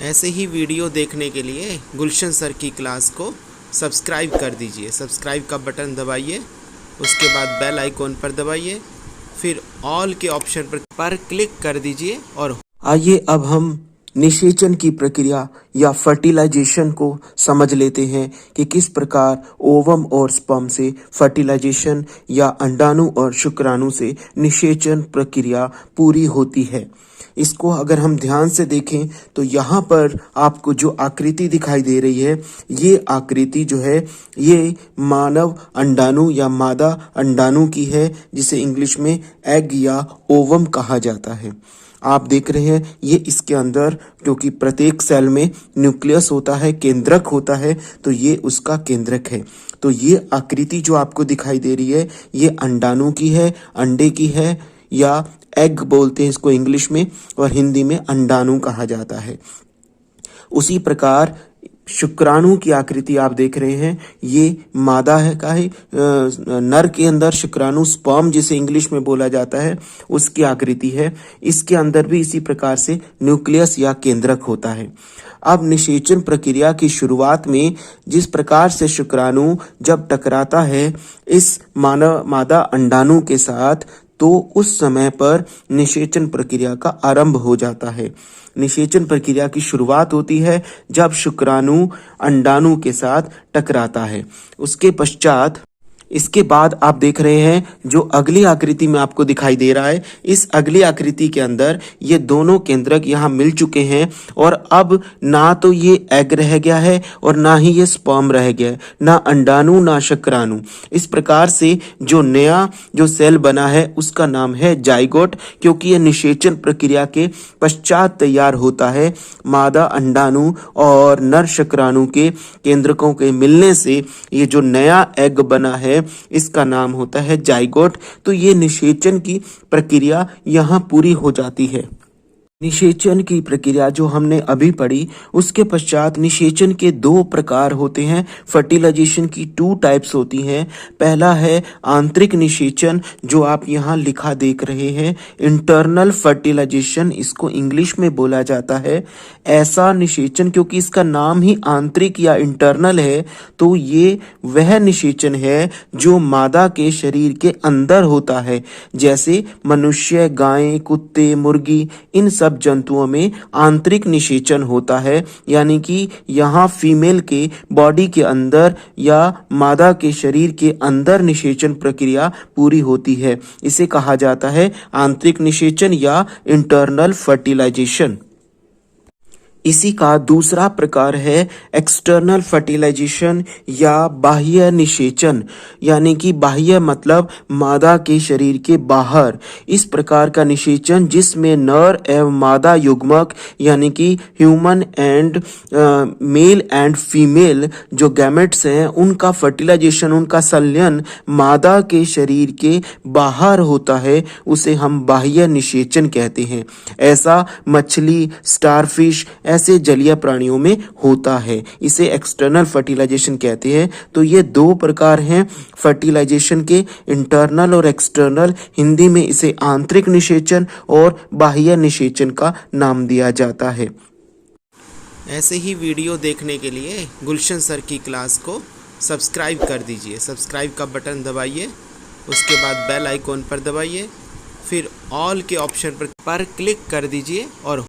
ऐसे ही वीडियो देखने के लिए गुलशन सर की क्लास को सब्सक्राइब कर दीजिए। सब्सक्राइब का बटन दबाइए, उसके बाद बेल आइकॉन पर दबाइए, फिर ऑल के ऑप्शन पर क्लिक कर दीजिए। और आइए अब हम निषेचन की प्रक्रिया या फर्टिलाइजेशन को समझ लेते हैं कि किस प्रकार ओवम और स्पर्म से फर्टिलाइजेशन या अंडाणु और शुक्राणु से निषेचन प्रक्रिया पूरी होती है। इसको अगर हम ध्यान से देखें तो यहाँ पर आपको जो आकृति दिखाई दे रही है, ये आकृति जो है ये मानव अंडाणु या मादा अंडाणु की है, जिसे इंग्लिश में एग या ओवम कहा जाता है। आप देख रहे हैं ये इसके अंदर, क्योंकि प्रत्येक सेल में न्यूक्लियस होता है, केंद्रक होता है, तो ये उसका केंद्रक है। तो ये आकृति जो आपको दिखाई दे रही है ये अंडाणु की है, अंडे की है, या एग बोलते हैं इसको इंग्लिश में, और हिंदी में अंडाणु कहा जाता है। उसी प्रकार शुक्राणु की आकृति आप देख रहे हैं, ये मादा है का है, नर के अंदर शुक्राणु स्पर्म जिसे इंग्लिश में बोला जाता है उसकी आकृति है। इसके अंदर भी इसी प्रकार से न्यूक्लियस या केंद्रक होता है। अब निषेचन प्रक्रिया की शुरुआत में जिस प्रकार से शुक्राणु जब टकराता है इस मादा अंडाणु के साथ, तो उस समय पर निषेचन प्रक्रिया का आरंभ हो जाता है। निषेचन प्रक्रिया की शुरुआत होती है जब शुक्राणु अंडाणु के साथ टकराता है। उसके पश्चात इसके बाद आप देख रहे हैं जो अगली आकृति में आपको दिखाई दे रहा है, इस अगली आकृति के अंदर ये दोनों केंद्रक यहाँ मिल चुके हैं, और अब ना तो ये एग रह गया है और ना ही ये स्पर्म रह गया है, ना अंडाणु ना शुक्राणु। इस प्रकार से जो नया जो सेल बना है उसका नाम है जाइगोट, क्योंकि ये निषेचन प्रक्रिया के पश्चात तैयार होता है। मादा अंडाणु और नर शुक्राणु के केंद्रकों के मिलने से ये जो नया एग बना है इसका नाम होता है जाइगोट। तो ये निषेचन की प्रक्रिया यहाँ पूरी हो जाती है। निषेचन की प्रक्रिया जो हमने अभी पढ़ी, उसके पश्चात निषेचन के दो प्रकार होते हैं। फर्टिलाइजेशन की 2 टाइप्स होती हैं। पहला है आंतरिक निषेचन, जो आप यहाँ लिखा देख रहे हैं, इंटरनल फर्टिलाइजेशन इसको इंग्लिश में बोला जाता है। ऐसा निषेचन, क्योंकि इसका नाम ही आंतरिक या इंटरनल है, तो ये वह निषेचन है जो मादा के शरीर के अंदर होता है। जैसे मनुष्य, गाय, कुत्ते, मुर्गी, इन सब जंतुओं में आंतरिक निषेचन होता है, यानी कि यहाँ फीमेल के बॉडी के अंदर या मादा के शरीर के अंदर निषेचन प्रक्रिया पूरी होती है। इसे कहा जाता है आंतरिक निषेचन या इंटरनल फर्टिलाइजेशन। इसी का दूसरा प्रकार है एक्सटर्नल फर्टिलाइजेशन या बाह्य निषेचन, यानी कि बाह्य मतलब मादा के शरीर के बाहर। इस प्रकार का निषेचन जिसमें नर एवं मादा युग्मक, यानी कि human and male and female जो गैमेट्स हैं, उनका फर्टिलाइजेशन, उनका संलयन मादा के शरीर के बाहर होता है, उसे हम बाह्य निषेचन कहते हैं। ऐसा मछली, स्टारफिश, ऐसे जलीय प्राणियों में होता है। इसे एक्सटर्नल फर्टिलाइजेशन कहते हैं। तो ये 2 प्रकार हैं फर्टिलाइजेशन के, इंटरनल और एक्सटर्नल। हिंदी में इसे आंतरिक निषेचन और बाह्य निषेचन का नाम दिया जाता है। ऐसे ही वीडियो देखने के लिए गुलशन सर की क्लास को सब्सक्राइब कर दीजिए। सब्सक्राइब का बटन दबाइए, उसके बाद बेल आइकॉन पर दबाइए, फिर ऑल के ऑप्शन पर क्लिक कर दीजिए। और